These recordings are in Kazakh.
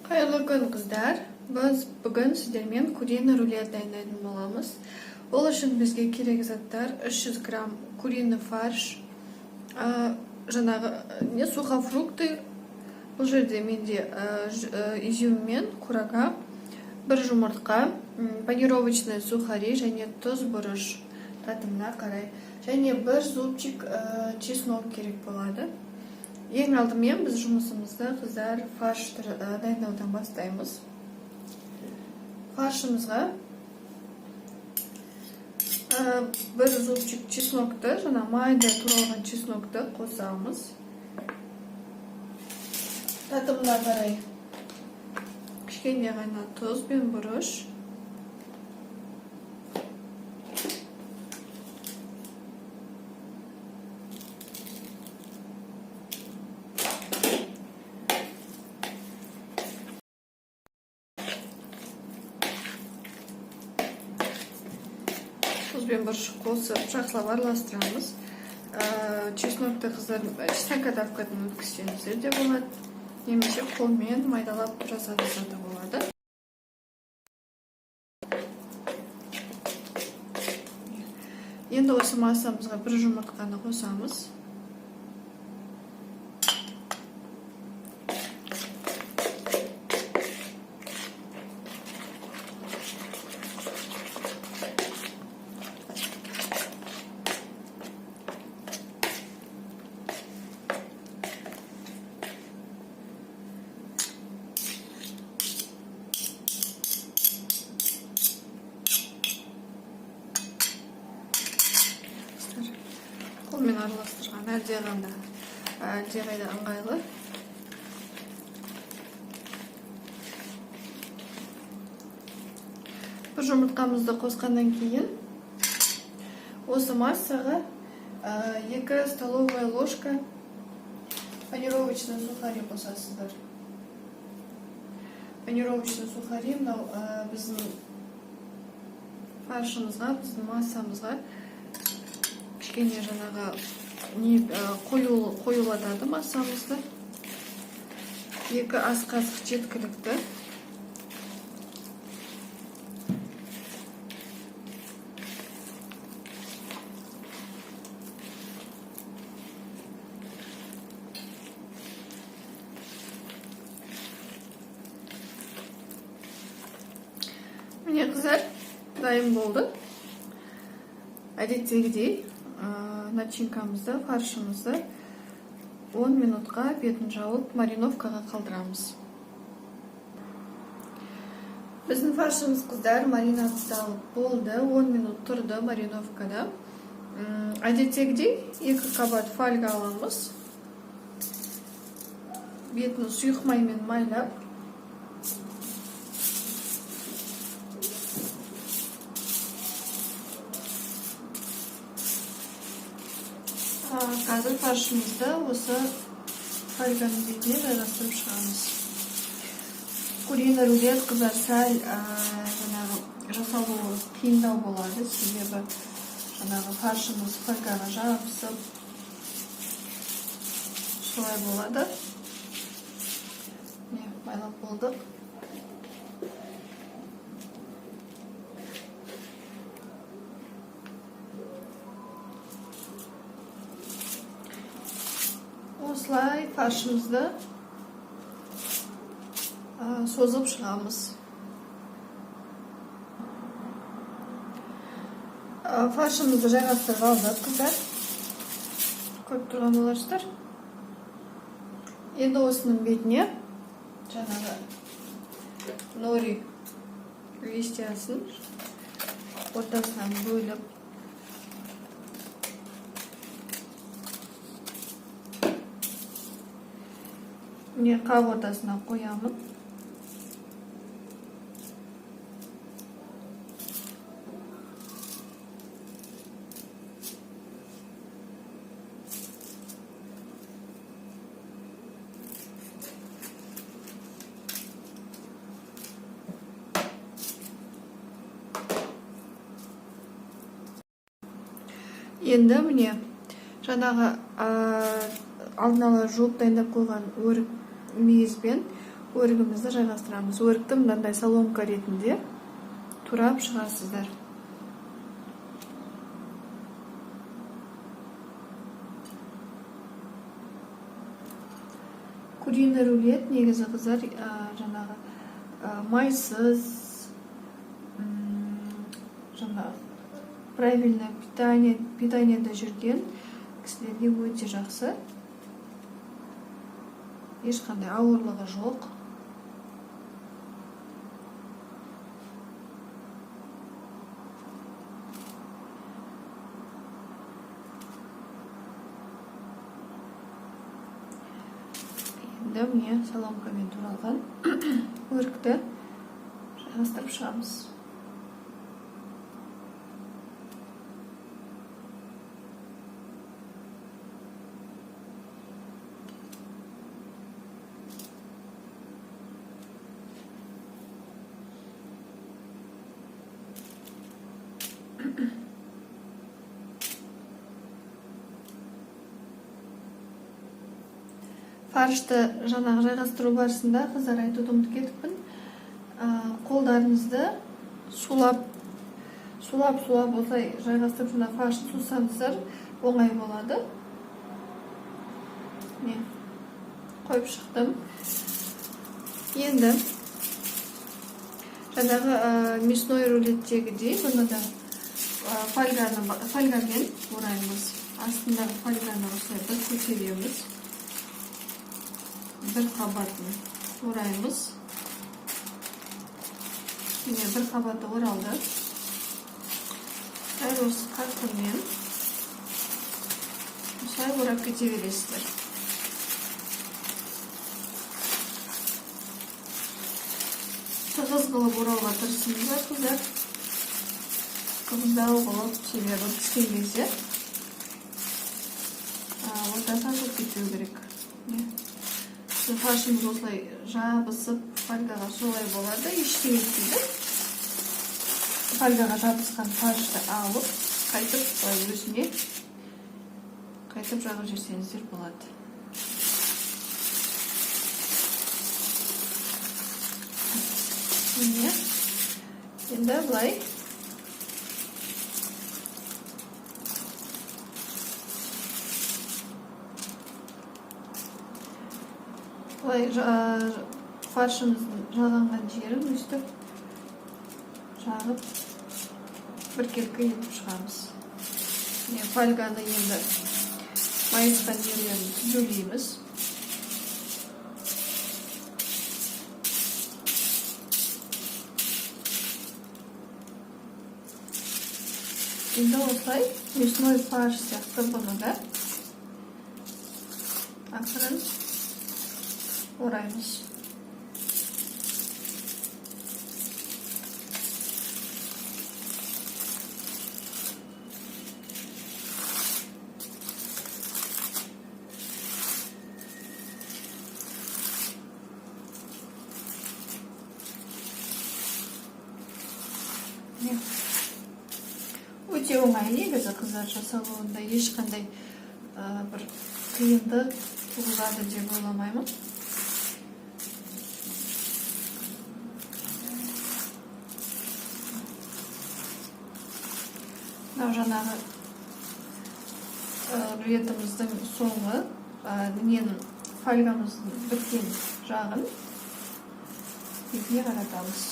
Қайырлы күн қыздар. Біз бүгін сіздермен куриный рулет дайындайтын боламыз. Ол үшін бізге керек заттар 300 грамм куриный фарш, жаңағы сухофрукты, бұл жерде менде изюм мен курага, бір жұмыртқа, панировочный сухари және тұз бұрыш татымына қарай. Және бір зубчик чеснок керек болады. Ең алдымен біз жұмысымызды қыздар фарш дайындаудан бастаймыз. Фаршымызға бір зубчик чеснокты, жаңа майда туралған чеснокты қосамыз. Татымына қарай кішкене ғана тұз бен бұрыш. Тұзбен бұрыш қосып, жақсылап араластырамыз. Чеснокты қыздар стакадавкадан өткізсеңіздер де болады. Немесе қолмен майдалап жасадыңыздар да болады. Енді осы массамызға бір жұмыртқаны қосамыз. Қолмен араластырған әлдеқайда ыңғайлы. Бір жұмыртқамызды қосқаннан кейін осы массаға 2 столовая ложка панировочный сухари қосасыздар. Панировочный сухари мынау біздің фаршымызға, біздің массамызға кішкене жаңағы қоюлатады массамызды. 2 ас қасық жеткілікті. Міне қыздар, дайын болды. Әдеттегідей начинкамызды, фаршымызды 10 минутқа бетін жауып мариновкаға қалдырамыз. Біздің фаршымыз қыздар маринадталып болды, 10 минут тұрды мариновкада. Әдеттегідей 2 қабат фольга аламыз. Бетін сұйық маймен майлап, қазір фаршымызды осы фольганың бетіне жайғастырып шығамыз. Куриный рулет қыздар сәл жасалуы қиындау болады, себебі фаршымыз фольгаға жабысып солай болады. Майлап болдық. Осылай фаршымызды созып шығамыз. Фаршымызды жайғастырып алдық қыздар. Көріп тұрған боларсыздар. Енді осының бетіне жаңағы нори листиясын ортасынан бөліп қап ортасына қоямын. Енді міне жаңағы алдын ала жуып дайындап қойған өрік мейізбен өрігімізді жайғастырамыз. Өрікті мынандай соломка ретінде турап шығасыздар. Куриный рулет негізі қыздар жаңағы майсыз, жаңағы правильно питаниеда жүрген кісілерге өте жақсы. Ешқандай ауырлығы жоқ. Енді міне соломкамен туралған өрікті жайғастырып шығамыз. Фаршты жаңағы жайғастыру барысында қыздар айтуды ұмытып кетіппін. Қолдарыңызды сулап осылай жайғастырып жаңа фаршты сусаңыздар оңай болады. Мен қойып шықтым. Енді жаңағы мясной рулеттегідей бұны да фольгамен ораймыз. Астындағы фольганы осылай бір көтереміз. Bir қабатын ораймыз. Міне бір қабаты оралды. Дәл осы қарқынмен осылай орап кете бересіздер. Тығыз қылып орауға тырысыңыздар қыздар. Қымыздау қылып себебі піскен кезде ортасынан көп кетпеу керек. Фаршымыз осылай жабысып фольгаға солай болады, ештеңе етпейді. Фольгаға жабысқан фаршты алып, қайтып өзіне қайтып жағып жесеңіздер болады. Міне енді былай фаршымыздың жағанған жерін өстіп жағып біркелкі етіп шығамыз. Фольганы енді майысқан жерлерін түзулейміз. Енді осылай мясной фарш сияқты бұны да ақырын ораймыз. Өте оңай негізі қыздар жасалуында ешқандай бір қиындық туғызады деп ойламаймын. Жаңағы рулетіміздің соңы фольгамыздың біткен жағын бетіне қаратамыз.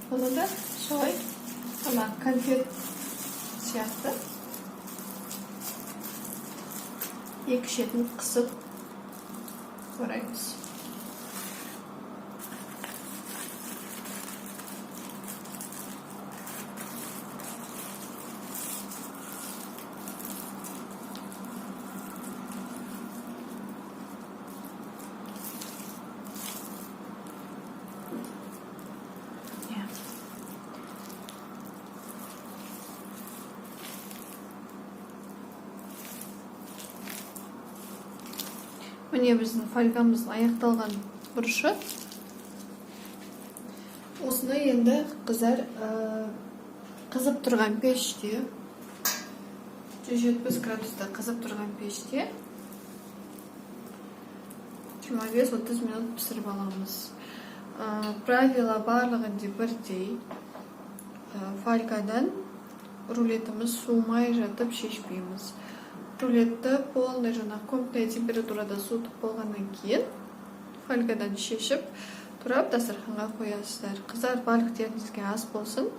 Bunu da солай конфет сияқты екі шетін қысып ораймыз. Міне біздің фольгамыз аяқталған бұрышы. Осыны енді қыздар қызып тұрған пеште 170 градуста қызып тұрған пеште 25-30 минут пісіріп аламыз. Правила барлығы де бірдей. Фольгадан рулетіміз суымай жатып шешпейміз. Рулетті полный жаңа комнатный температурада суытып болғаннан кейін фольгадан шешіп тұрап дастарханға қоясыздар. Қыздар, барлық теріңізге ас болсын.